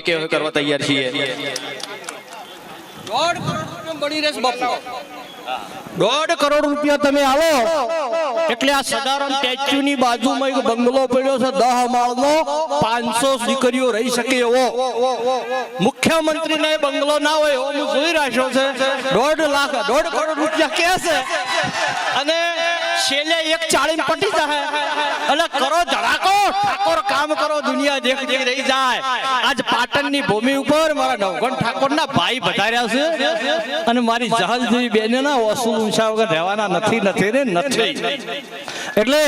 કે કરવા તૈયાર છીએ. 1.5 કરોડ રૂપિયા તમે આવો એટલે આ સદારામ સ્ટેચ્યુ ની બાજુમાં એક બંગલો પડ્યો છે 10 માળનો, 500 દીકરીઓ રહી શકે એવો. મુખ્યમંત્રી ને બંગલો ના હોય એવો હું જોઈ રાખ્યો છે. 1.5 કરોડ રૂપિયા કે છે અને છેલ્લે 1.40 પટી જાય એટલે કરો ધડાકો, ઠાકોર કામ કરો, દુનિયા દેખતી રહી જાય. આજ પાટણ ની ભૂમિ ઉપર મારા નવઘણ ઠાકોર ના ભાઈ વધાર્યા છે અને મારી જહલ જેવી બેને ના વસૂલ ઊંચા વગર રહેવાના નથી એટલે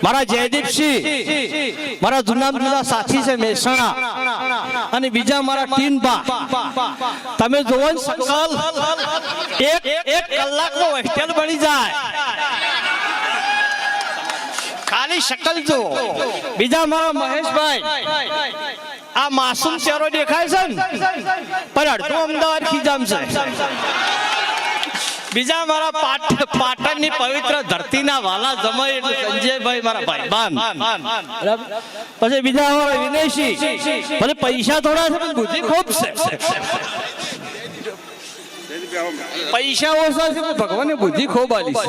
મારા જયદીપસિંહ મારા જૂના સાથી છે મહેસાણા અને બીજા મારા ટીનબા, તમે જોવો ને સંકલ્પ એક કલાકનો હોસ્ટેલ બની જાય ખાલી શકલ જો. બીજા મારા મહેશભાઈ આ માસૂમ ચહેરો દેખાય છે ને પણ અડધો અમદાવાદ ખીજામ છે. બીજા મારા પાટણની પવિત્ર ધરતીના વાલા જમાઈ સંજયભાઈ મારા ભાઈબાન. પછી બીજા અમારા વિનયસિંહ, ભલે પૈસા થોડા છે પણ બુદ્ધિ ખૂબ છે. પૈસા ઓછા છે પણ ભગવાને બુદ્ધિ ખૂબ આલી છે.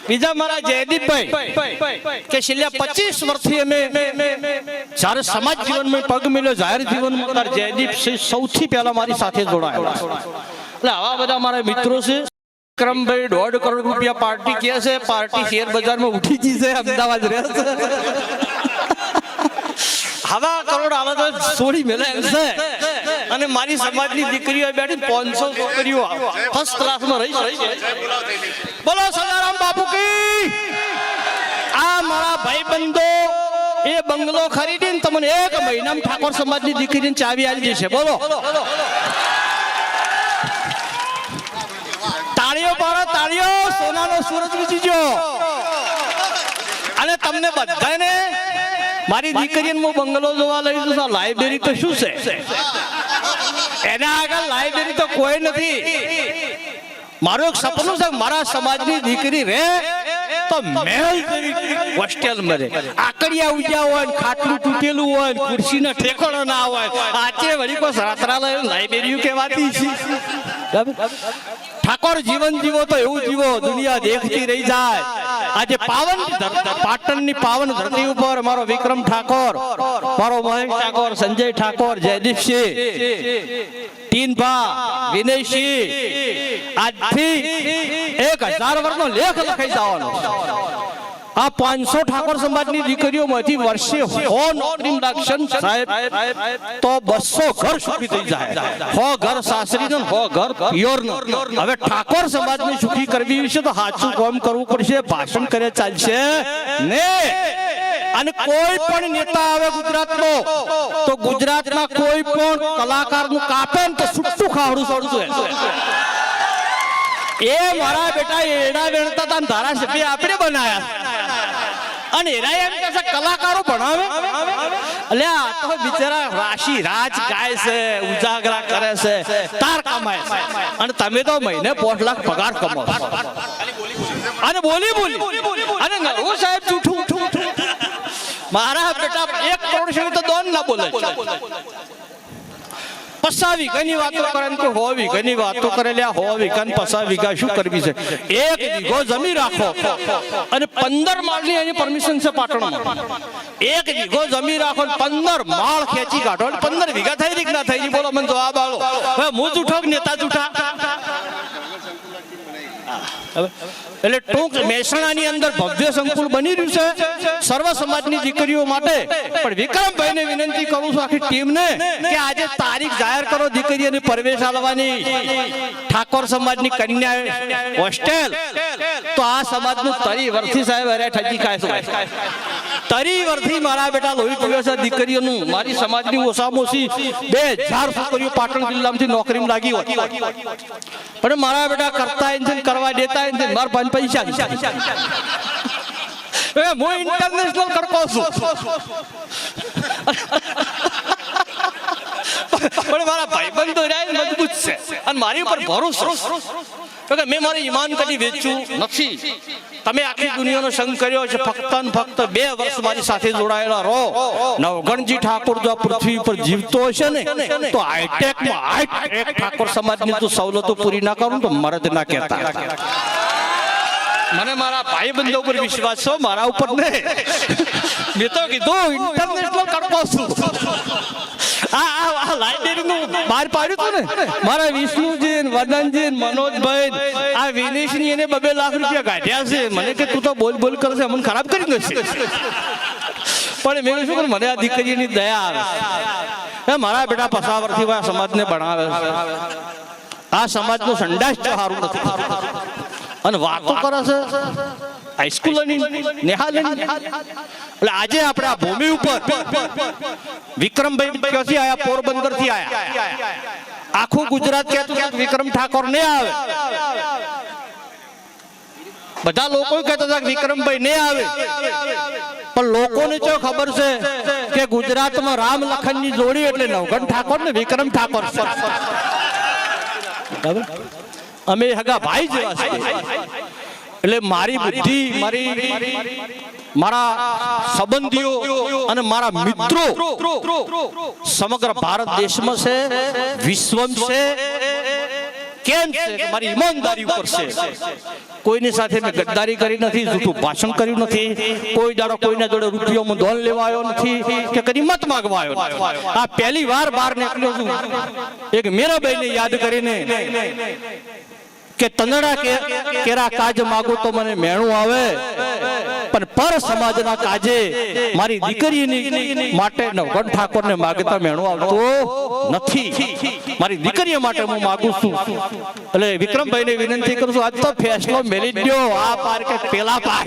બીજા મારા જયદીપભાઈ કે છેલ્લા 25 વર્ષથી અમે જ્યારે સમાજ જીવનમાં પગ મેલ્યો, જાહેર જીવનમાં જયદીપ સૌથી પહેલા મારી સાથે જોડાયેલા. એટલે આવા બધા મારા મિત્રો છે. વિક્રમભાઈ 1.5 કરોડ રૂપિયા પાર્ટી કે છે, પાર્ટી શેર બજારમાં ઉઠી ગઈ છે, અમદાવાદ રહે છે. હવા કરોડ આવા તો સોળી મેલે છે અને મારી સમાજની દીકરીઓ બેઠી 500 છોકરીઓ ફર્સ્ટ ક્લાસમાં રહી છે. બોલો સદારામ બાપુ કી. આ મારા ભાઈબંધો એ બંગલો ખરીદીને તમને 1 મહિનામાં ઠાકોર સમાજની દીકરીને ચાવી આલી દેશે. બોલો તાળીઓ પાડો, તાળીઓ. સોનાનો સૂરજ વીચીજો અને તમને બધાને મારી દીકરીને હું બંગલો જોવા લઈ જઉં. લાઇબ્રેરી તો શું છે, એના આગળ લાઇબ્રેરી તો કોઈ નથી. મારું એક સપનું છે મારા સમાજની દીકરી રહે તો મહેલ હોસ્ટેલ માં રહે. આકડિયા ઉજ્યા હોય, ખાટલું તૂટેલું હોય, ખુરશીનો ઠેકાણો ના હોય. આજે વળી કોઈ છાત્રાલય લાઇબ્રેરી કહેવાતી છે. ઠાકોર જીવન જીવો તો એવું જીવો દુનિયા દેખતી રહી જાય. આજે પાવન પાટણની પાવન ધરતી ઉપર મારો વિક્રમ ઠાકોર, મારો મહેશ ઠાકોર, સંજય ઠાકોર, જયદીપસિંહ, ટીનભા, વિનયસિંહ આજથી 1000 વર્ષનો લેખ લખાઈ જવાનો. આ 500 ઠાકોર સમાજની દીકરીઓમાંથી વર્ષે 100 નોકરી લાગશે સાહેબ તો 200 ઘર સુખી થઈ જાય. 100 ઘર સાસરી ને 100 ઘર પિયોર. હવે ઠાકોર સમાજને સુખી કરવી વિશે તો સાચું કામ કરવું પડશે. ભાષણ કરે ચાલશે ને. અને કોઈ પણ નેતા આવે ગુજરાતનો તો ગુજરાતના કોઈ પણ કલાકારનું કાપે ને તો સુટ્ટું ખાવડું છોડતું. એ મારા બેટા એડા વેણતા તા ધારાસભ્ય આપણે બનાયા અને એરા એમ કે કલાકારો ભણાવે. એટલે આ તો બિચારા રાશિ રાજ ગાય છે, ઉજાગરા કરે છે, તાર કમાય છે અને તમે તો મહિને 5 લાખ પગાર કમાવો અને બોલી અને હું સાહેબ જૂઠું. મારા બેટા 1 કરોડ સુધી તો દોન ના બોલે. 50 વીઘાની વાતો કરે ને 100 વીઘાની વાતો કરે. 100 વીઘા 50 વીઘા શું કરવી છે? 1 વીઘો જમીન રાખો અને 15 માળની એની પરમિશન છે પાટણમાં. 1 વીઘો જમીન રાખો ને 15 માળ ખેંચી કાઢો. 15 વીઘા થઈ કે ના થઈ? બોલો મને જવાબ આલો. હવે હું જૂઠો કે નેતા જૂઠા? એટલે ટૂંક મહેસાણાની અંદર ભવ્ય સંકુલ બની રહ્યું છે સર્વ સમાજની દીકરીઓ માટે. પણ વિક્રમભાઈને વિનંતી કરું છું આખી ટીમને કે આજે તારીખ જાહેર કરો દીકરીઓને પ્રવેશ આલવાની. ઠાકોર સમાજની કન્યા હોસ્ટેલ તો આ સમાજનું તરી વર્ષથી સાહેબ અરે ઠજી ખાય છે. તરી વર્ષથી મારા બેટા લોહી પીવે છે દીકરીઓનું. મારી સમાજની ઓછામાં ઓછી 2000 છોકરીઓ પાટણ જિલ્લામાંથી નોકરીમાં લાગી હોય પણ મારા બેટા કરતા કરવા દેતા મારા પૈસા હું ઇન્ટરનેશનલ કરતો છું પણ મારા ભાઈબંધો મજબૂત છે અને મારી ઉપર ભરોસો. કે મેં મારું ઈમાન કદી વેચ્યું નથી. તમે આખી દુનિયાનો સંગ કર્યો છે, ફક્ત ને ફક્ત 2 વર્ષ મારી સાથે જોડાયેલા રહો. નવગણજી ઠાકોર જો પૃથ્વી પર જીવતો હશે ને તો હાઈટેકમાં હાઈટેક ઠાકોર સમાજની તો સવલતો પૂરી ના કરું તો મરદ ના કહેતા. મને મારા ભાઈ બંધો ઉપર વિશ્વાસ છે, મારા ઉપર ને. મેં તો કીધું ઇન્ટરનેશનલ કરતો છું. આ લાઇબ્રેરીનું બહાર પાડ્યું હતું ને મારા વિષ્ણુજી, વદનજી, મનોજભાઈ, આ વિનેશની એને 2 લાખ રૂપિયા કાઢ્યા છે. મને કે તું તો બોલ બોલ કરશે, મને ખરાબ કરી દેશે. પણ મેં શું મને આ દીકરીની દયા આવે. મારા બેટા પસાવરથી આ સમાજને ભણાવે છે. આ સમાજનું સંડાસ સારું નથી અને વાતો કરે છે હાઈસ્કૂલની, નેહાલની. એટલે આજે આપણે આ ભૂમિ ઉપર વિક્રમભાઈ ક્યાંથી આયા? પોરબંદર થી આયા. આખું ગુજરાત કહેતું કે વિક્રમ ઠાકોર ને આવે. બધા લોકો કહેતા હતા કે વિક્રમભાઈ ને આવે, પણ લોકોને જો ખબર છે કે ગુજરાતમાં રામ લખન ની જોડી એટલે નવગણ ઠાકોર ને વિક્રમ ઠાકોર. અમે હગા ભાઈ જેવા છે. એટલે મારી બુદ્ધિ, મારા સંબંધીઓ અને મારા મિત્રો સમગ્ર ભારત દેશમાં છે, વિશ્વમાં છે. કેમ છે કે મારી ઈમાનદારી ઉપર છે. કોઈની સાથે મેં ગદ્દારી કરી નથી, જૂઠું ભાષણ કર્યું નથી, કોઈ દાડો કોઈના જોડે રૂપિયોમાં ધોન લેવા આવ્યો નથી કે કદી મત માંગવા આવ્યો નથી. આ પહેલી વાર બહાર નીકળ્યો છું એક મીરાબાઈને યાદ કરીને કે તનડા કેરા કાજ માગો તો મને મેણું આવે, પણ પર સમાજના કાજે મારી દીકરીની માટે નવગણ ઠાકોરને માગતા મેણું આવતો નથી. મારી દીકરીઓ માટે હું માગું છું. એટલે વિક્રમભાઈને વિનંતી કરું છું, આજ તો ફેસલો મેલી દો, આ પાર કે પેલા પાર.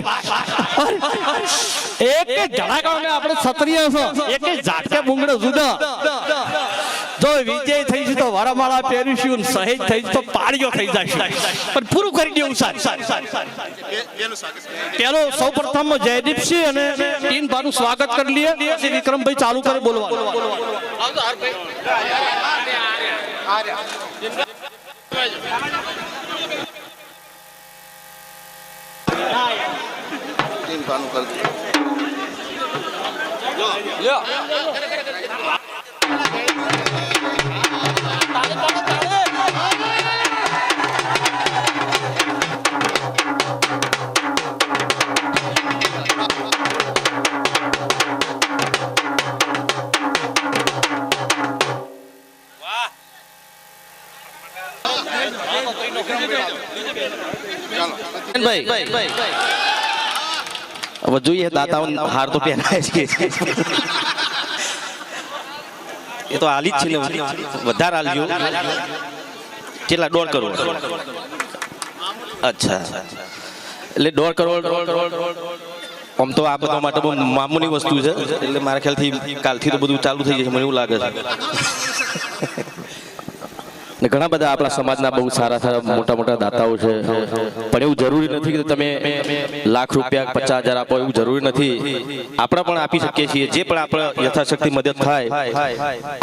એક જણાકાને આપણે ક્ષત્રિય છો, એક જાટકે બુંગડે જુદા. જો વિજય થઈ છે તો વરમાળા પહેરીશું, સહેજ થઈ તો પાળીઓ થઈ જશે. પણ પૂરું કરી દેવું પેલો સૌ પ્રથમ જયદીપસિંહ અને ટીમ બાનું સ્વાગત કરી લઈએ, પછી વિક્રમભાઈ ચાલુ કરે બોલવાનું. હવે જોઈએ દાતાઓ હાર તો પહેરાય છે, એ તો હાલી જ છે ને, વધારે હાલજો. કેટલા? 1.5 કરોડ. અચ્છા, એટલે 1.5 કરોડ. આમ તો આ બધા માટે બહુ મામૂલી વસ્તુ છે, એટલે મારા ખ્યાલથી કાલથી તો બધું ચાલુ થઈ જશે મને એવું લાગે છે. ઘણા બધા આપણા સમાજના બહુ સારા સારા મોટા મોટા દાતાઓ છે, પણ એવું જરૂરી નથી કે તમે લાખ રૂપિયા 50,000 આપો, એવું જરૂરી નથી. આપણે પણ આપી શકીએ છીએ. જે પણ આપણે યથાશક્તિ મદદ થાય,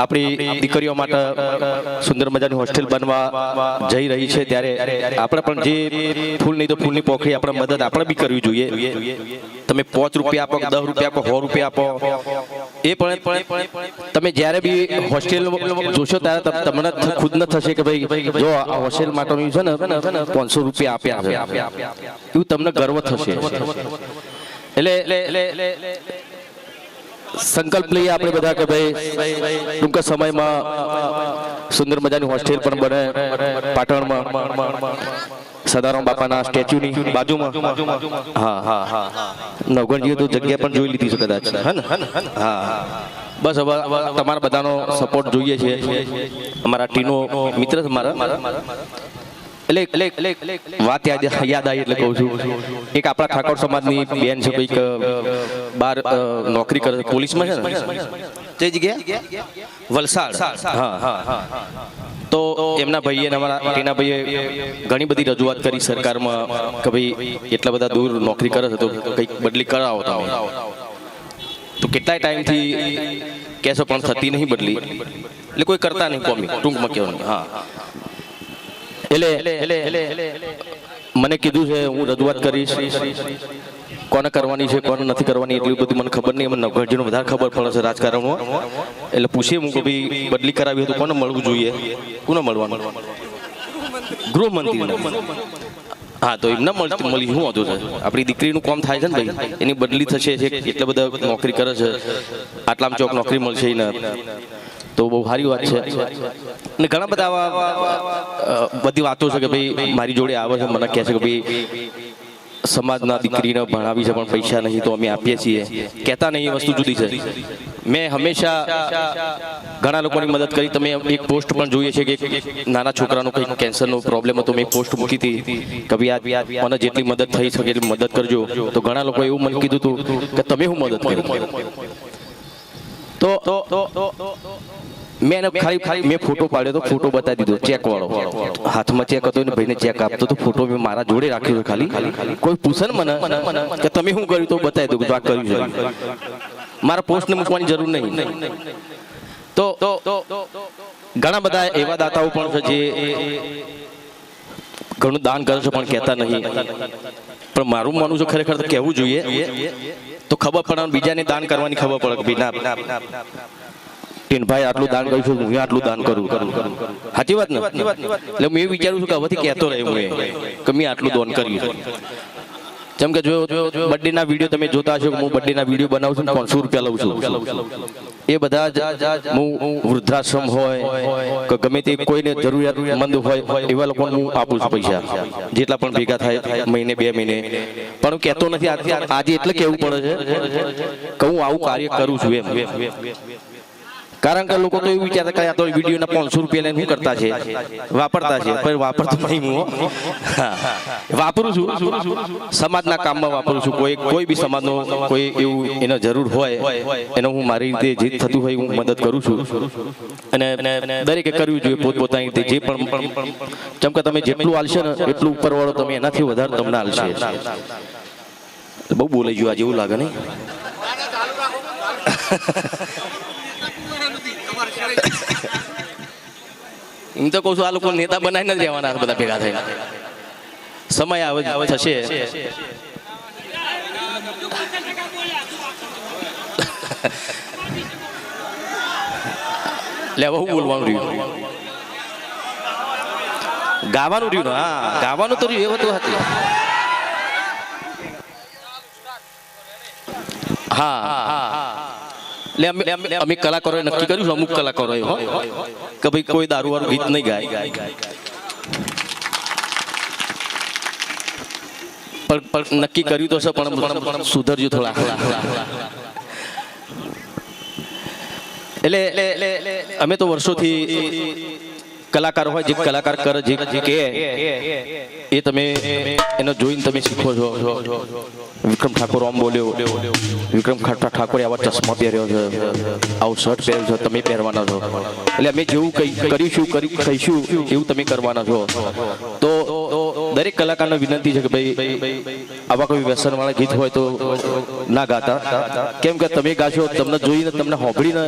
આપણી દીકરીઓ માટે સુંદર મજાની હોસ્ટેલ બનવા જઈ રહી છે, ત્યારે આપણે પણ જે ફૂલ નહીં તો ફૂલની પોખરી આપણે મદદ આપણે બી કરવી જોઈએ. તમે 5 રૂપિયા આપો, 10 રૂપિયા આપો, 100 રૂપિયા આપો, એ પણ તમે જ્યારે બી હોસ્ટેલ જોશો ત્યારે તમને ખુદ ન થશે કે ભાઈ જો આ હોસ્ટેલ માટેનું છે ને 500 રૂપિયા આપ્યા છે, એવું તમને ગર્વ થશે. એટલે સંકલ્પ લઈએ આપણે બધા કે ભાઈ ટૂંકા સમયમાં સુંદર મજાની હોસ્ટેલ પણ બને પાટણમાં, સદારામ બાપાના સ્ટેચ્યુની બાજુમાં. હા, નવગણજીએ તો જગ્યા પણ જોઈ લીધી છે કદાચ. હા, બસ હવે તમારા બધાનો સપોર્ટ જોઈએ છે. અમારા ટીનો મિત્ર છે મારા, એટલે વાત યાદ આવી એટલે કહું છું. એક આપણા ઠાકોર સમાજની બેન છે, કંઈક બહાર નોકરી કરે છે, પોલીસમાં છે ને તે જગ્યા વલસાડ. હા, તો એમના ભાઈએ અમારા ટીના ભાઈએ ઘણી બધી રજૂઆત કરી સરકારમાં કે ભાઈ એટલા બધા દૂર નોકરી કરે છે તો કંઈક બદલી કરાવો તમે. તો કેટલાય ટાઈમથી કહેશો પણ થતી નહીં બદલી, એટલે કોઈ કરતા નહીં કોમી, ટૂંકમાં કહેવાનું. હા, એટલે મને કીધું છે હું રજૂઆત કરીશ, કોને કરવાની છે કોને નથી કરવાની એટલી બધી મને ખબર નહીં. મને નવઘાટીનું વધારે ખબર પડે છે રાજકારણમાં. એટલે પૂછીએ હું કે ભાઈ બદલી કરાવી તો કોને મળવું જોઈએ, કોને મળવાનું? ગૃહમંત્રીને. હા તો એમને મળી શું હતું છે? આપણી દીકરીનું કામ થાય છે ને ભાઈ, એની બદલી થશે છે, એટલા બધા નોકરી કરે છે, આટલામાં ચોક નોકરી મળશે એને, તો બહુ સારી વાત છે. અને ઘણા બધા આવા બધી વાતો છે કે ભાઈ મારી જોડે આવે છે, મને કહે છે કે ભાઈ સમાજના દીકરીને ભણાવી છે પણ પૈસા નહીં તો અમે આપીએ છીએ. કહેતા નહીં એ વસ્તુ જુદી છે. મેં હંમેશા ઘણા લોકોની મદદ કરી. તમે એક પોસ્ટ પણ જોઈએ છે કે નાના છોકરાનો કંઈક કેન્સરનો પ્રોબ્લેમ હતો, મેં પોસ્ટ મૂકી હતી કે ભાઈ મને જેટલી મદદ થઈ શકે એટલી મદદ કરજો. તો ઘણા લોકો એવું મને કીધું હતું કે તમે શું મદદ કરી. તો મેં ખાલી મેં ફોટો પાડ્યો તો, ફોટો બતાવી દીધો ચેક વાળો, હાથમાં ચેક હતો ને ભાઈને ચેક આપતો તો, ફોટો મેં મારા જોડે રાખ્યો ખાલી. કોઈ પૂછે ને મને કે તમે શું કર્યું તો બતાવી દઉં કે આ કર્યું છે. મારા પોસ્ટને મૂકવાની જરૂર નહીં. તો ઘણા બધા એવા દાતાઓ પણ છે જે ઘણું દાન કરે છે પણ કહેતા નહીં. પણ મારું માનવું છે ખરેખર તો કહેવું જોઈએ, તો ખબર પડે, બીજાને દાન કરવાની ખબર પડે કે ભાઈ ના ભાઈ આટલું દાન કર્યું છું, હું આટલું દાન કરું. સાચી વાત ને? એટલે હું એ વિચારું છું કે હવેથી કહેતો રહે હું કે મેં આટલું દાન કર્યું. જેમ કે જો બર્થડે ના વિડીયો તમે જોતા હશો, હું બર્થડે ના વિડીયો બનાવું છું, 500 રૂપિયા લઉં છું. એ બધા જ હું વૃદ્ધાશ્રમ હોય કે ગમે તે કોઈને જરૂરિયાતમંદ હોય એવા લોકોને હું આપું છું પૈસા, જેટલા પણ ભેગા થાય મહિને 2 મહિને. પણ હું કહેતો નથી આજે એટલે કહેવું પડે છે કે હું આવું કાર્ય કરું છું એમ. કારણ કે લોકો તો એવું વિચારતા કે આ તો વિડીયોના 500 રૂપિયા લઈને શું કરતા છે, વાપરતા છે. પણ વાપરતો નહીં હું, વાપરું છું સમાજના કામમાં વાપરું છું. કોઈ બી સમાજનો કોઈ એવું એને જરૂર હોય એને હું મારી રીતે જે થતું હોય હું મદદ કરું છું. અને દરેકે કરવું જોઈએ પોતપોતાની રીતે. જે પણ જેમ કે તમે જેટલું આલશે ને એટલું ઉપરવાળો તમે એનાથી વધારે તમને આલશે. બહુ બોલાઈ ગયું આજે એવું લાગે નહીં? એમ તો કહું છું આ લોકો નેતા બનાવીને જ રહેવાના બધા ભેગા થઈને. સમય આવે થશે. લે બહુ બોલવાનું રહ્યું, ગાવાનું રહ્યું. હા ગાવાનું તો રહ્યું, એ વસ્તુ હતી. હા એટલે અમે કલાકારોએ નક્કી કર્યું છે, અમુક કલાકારોએ કે ભાઈ કોઈ દારૂ વાળું ગીત નહીં ગાય. પણ નક્કી કર્યું તો છે, પણ સુધરજો થોડા. એટલે અમે તો વર્ષોથી કલાકાર હોય જે કલાકાર કરે જે કે એ તમે એનો જોઈને તમે શીખો છો. વિક્રમ ઠાકોર આમ બોલ્યો, વિક્રમ ઠાકોરે આવા ચશ્મા પહેર્યો છે, આવું શર્ટ પહેર્યું છે, તમે પહેરવાના છો. એટલે અમે જેવું કરીશું કહીશું એવું તમે કરવાના છો. તો દરેક કલાકારને વિનંતી છે કે ભાઈ આવા કોઈ વ્યસન વાળા ગીત હોય તો ના ગાતા. કેમ કે તમે ગાશો તમને જોઈને તમને સાંભળીને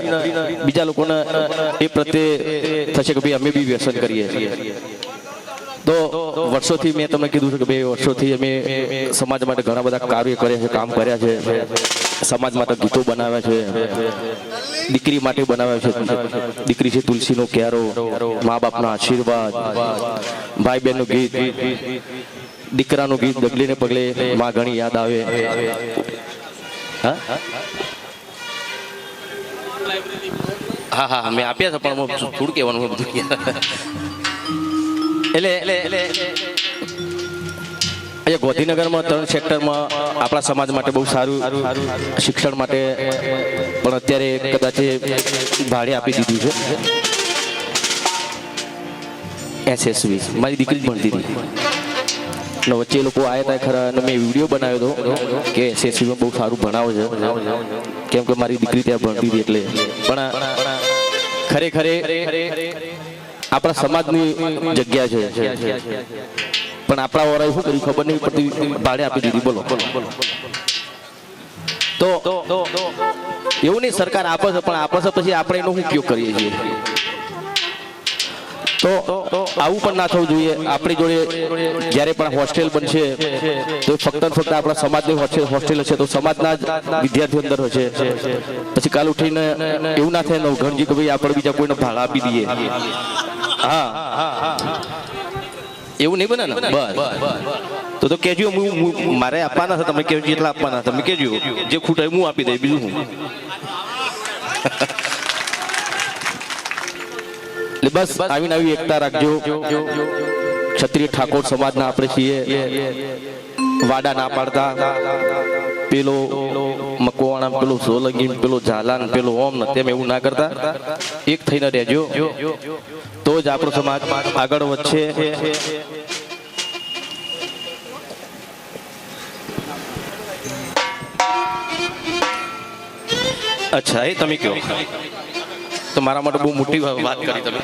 બીજા લોકોને એ પ્રત્યે થશે કે ભાઈ અમે બી વ્યસન કરીએ છીએ. તો વર્ષોથી મેં તમને કીધું છે કે ભાઈ વર્ષોથી અમે સમાજ માટે ઘણા બધા કાર્ય કર્યા છે, કામ કર્યા છે. સમાજ માટે ગીતો બનાવ્યા છે, દીકરી માટે બનાવ્યા છે. દીકરી છે તુલસીનો ક્યારો, મા બાપના આશીર્વાદ, ભાઈ બહેનનું ગીત, દીકરાનું ગીત ડગલીને પગલે માં ઘણી યાદ આવે. હા હા મેં આપ્યા છે પણ થોડું કહેવાનું બધું. એટલે અહીંયા ગોધીનગરમાં 3 સેક્ટરમાં આપણા સમાજ માટે બહુ સારું શિક્ષણ માટે પણ અત્યારે કદાચ ભાડે આપી દીધું છે. SSV મારી દીકરી ભણતી હતી ને વચ્ચે એ લોકો આવ્યા હતા ખરા, અને મેં વિડીયો બનાવ્યો હતો કે SSVમાં બહુ સારું ભણાવે છે. કેમ કે મારી દીકરી ત્યાં ભણતી હતી એટલે. પણ ખરેખર આપણા સમાજની જગ્યા છે, પણ આપણા વાળાએ શું કર્યું ખબર નહીં પડતી, ભાડે આપી દીધી. બોલો તો એવું નહીં સરકાર આપે છે, પણ આપે છે પછી આપણે એનો ઉપયોગ કરીએ છીએ. તો આવું પણ ના થવું જોઈએ. આપણી જોડે જ્યારે પણ હોસ્ટેલ બનશે તો ફક્ત ને ફક્ત આપણા સમાજની હોસ્ટેલ હશે તો સમાજના જ વિદ્યાર્થીઓ અંદર હશે. પછી કાલ ઉઠીને એવું ના થાય નવઘણજી કે ભાઈ આપણે બીજા કોઈને ભાડા આપી દઈએ. હા એવું નહીં બને ને. બસ તો કહેજો મારે આપવાના છે, તમે કહેજો એટલા આપવાના તમે કહેજો, જે ખૂટે હું આપી દઈ, બીજું હું. બસ આવીને આવી એકતા રાખજો. ક્ષત્રિય ઠાકોર સમાજના આપણે છીએ, વાડા ના પાડતા. પેલો મકવાણા, પેલો સોલંકી, પેલો ઝાલાન, પેલો ઓમ ને તેમ એવું ના કરતા. એક થઈને રહેજો તો જ આપણો સમાજ આગળ વધશે. અચ્છા, એ તમે કહો તો મારા માટે બહુ મોટી વાત કરી તમે.